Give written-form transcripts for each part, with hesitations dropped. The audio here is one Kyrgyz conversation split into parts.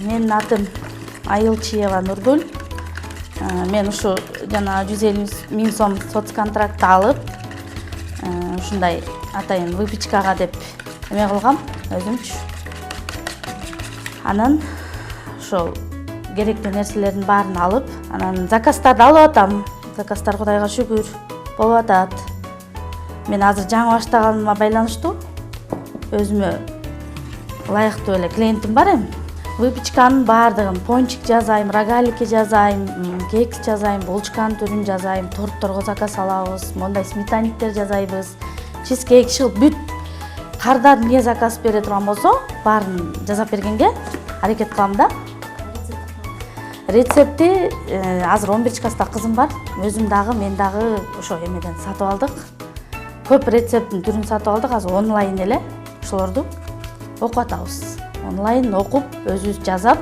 Менин атым Айылчиева Нургүл. Мен ушу жана 150 000 сом соцконтракт алып, ушундай атайын выпечкага деп эме кылгам өзүмчү. Анан ошол керектүү нерселердин баарын алып, анан заказдарды алып атам. Заказдар Кудайга шүгүр болуп атат. Мен азыр жаңы баштаганыма байланыштуу өзүмө ылайыктуу эле клиентим бар эми. Выпечканын баардыгын пончик жасайм, рогалики жасайм, кекс жасайм, булочканын түрүн жасайм, тортторго заказ алабыз, мондай сметанниктер жасайбыз, чизкейк, шылт бүт кардан эмне заказ бере турган болсо, баарын жасап бергенге аракет кылам да. Рецепти азыр 11 класста кызым бар. Өзүм дагы, мен дагы ошо эмеден сатып алдык. Көп рецепттин түрүн сатып алдык. Азыр онлайн эле ошолорду окуп атабыз. Онлайн окуп, өзүбүз жазап,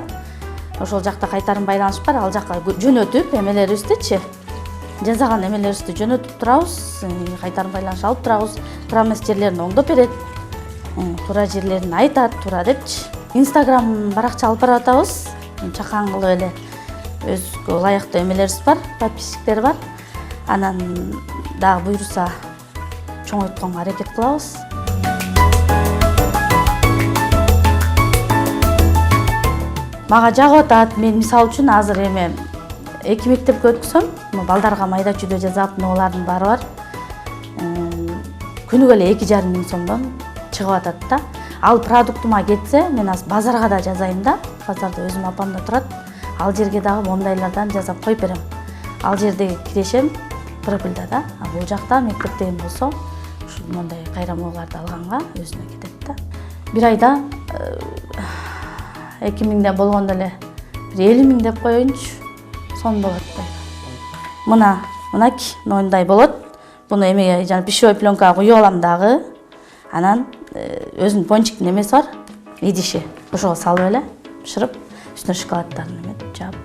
ошол жакта кайтарым байланыш бар. Ал жакка жөнөтүп, эмелерибиздичи, жасаган эмелерибизди жөнөтүп турабыз. Кайтарым байланыш алып турабыз. Туура эмес жерлерин оңдоп берет. Туура жерлерин айтат, туура депчи. Инстаграм баракча алып барып атабыз. Чакан кылып эле өзгө ылайыктуу эмелерибиз бар, подписчиктер бар. Анан дагы буйруса чоңойтконго аракет кылабыз. Мага жагып атат. Мен мисалы үчүн азыр эме 2 мектепке өткүзөм. Балдарга майда чүйдө жасап, нолардын баары бар. Күнүгө эле 2,5 миң сомдон чыгып атат да. Ал продуктума кетсе, мен аз базарга да жазайм да. Базарда өзүм апам да турат. Ал жерге дагы мондайлардан жасап коюп берем. Ал жердеги кирешем прибыльда да. А бул жакта мектептеген болсо, ушу мондай кайрамолууларды алганга өзүнө кетет да. Бир айда 2 миңден болгондо эле 50 миң деп коеюнчу, сон болот. Мынакей моундай болот. Буну эмеге жана пищевой пленкага куюп алам дагы. Анан өзүнүн пончиктин эмеси бар, идиши. Ошого салып эле бышырып, үстүнө шоколаддарын эметип жаап.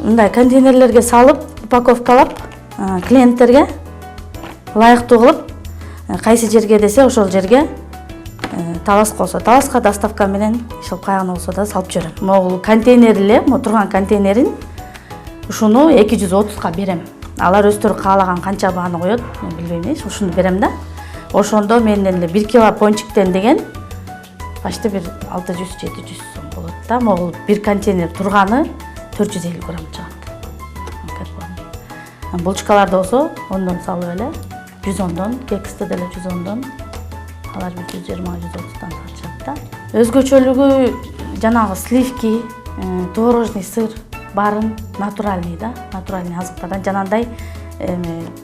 Мындай контейнерлерге салып, упаковкалап, клиенттерге ылайыктуу кылып, кайсы жерге десе ошол жерге, Талас болсо Таласка доставка менен, ишил кайгына болсо да салып жүрөм. Могул контейнер эле, турган контейнерин ушуну 230га берем. Алар өздөрү каалаган канча бааны коет, мен билбейм, ушуну берем да. Ошондо менден эле 1 кило пончиктен деген башта бир 600-700 сом болот да. Могул бир контейнер турганы 450 грамм чыгат. Булочкаларды болсо, ондон салып эле 110дон, кексти деле 110дон, алар 120-130дан сатышат да. Өзгөчөлүгү жанагы сливки, творожный сыр баарын натуральный да, натуральный азыктардан жанагындай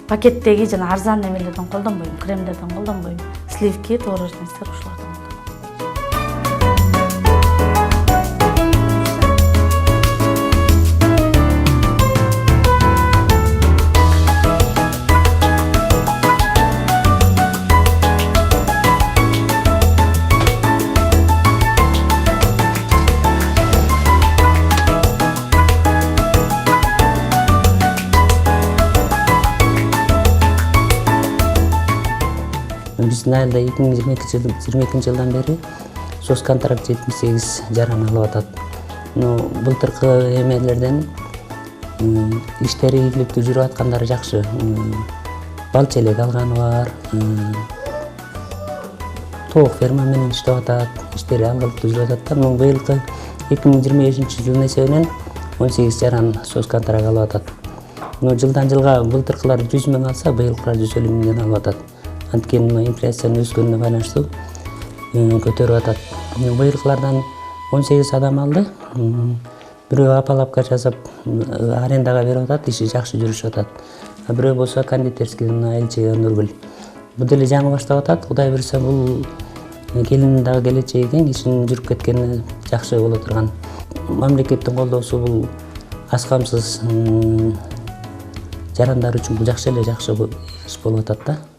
пакеттеги жана арзан эмелерден колдонбойм, кремдерден колдонбойм. Сливки, творожный сыр ушулардан. Биздин айылда 2022 жылдан бери соцконтракт 78 жаран алып атат. Былтыркы эмелерден иштери ийгиликтүү жүрүп аткандары жакшы. Бал челек алганы бар, тоок ферма менен иштеп атат, иштери алгылыктуу жүрүп атат да. Быйылкы 2025 жылдын эсебинен 18 жаран соцконтракт алып атат. Жылдан жылга былтыркылар 100 миң алса, быйылкылар 150 миңден алып атат. Анткени инфляциянын өскөнүнө байланыштуу көтөрүп атат. Быйылкылардан 18 адам алды. Бирөө апалапка жасап арендага берип атат, иши жакшы жүрүшүп атат. Бирөө болсо кондитерскийден Айылчиева Нургүл. Бул деле жаңы баштап атат. Кудай буйруса бул келиндин дагы келечеги кең, ишинин жүрүп кеткени жакшы боло турган. Мамлекеттин колдоосу бул аз камсыз жарандар үчүн бул жакшы иш болуп атат да.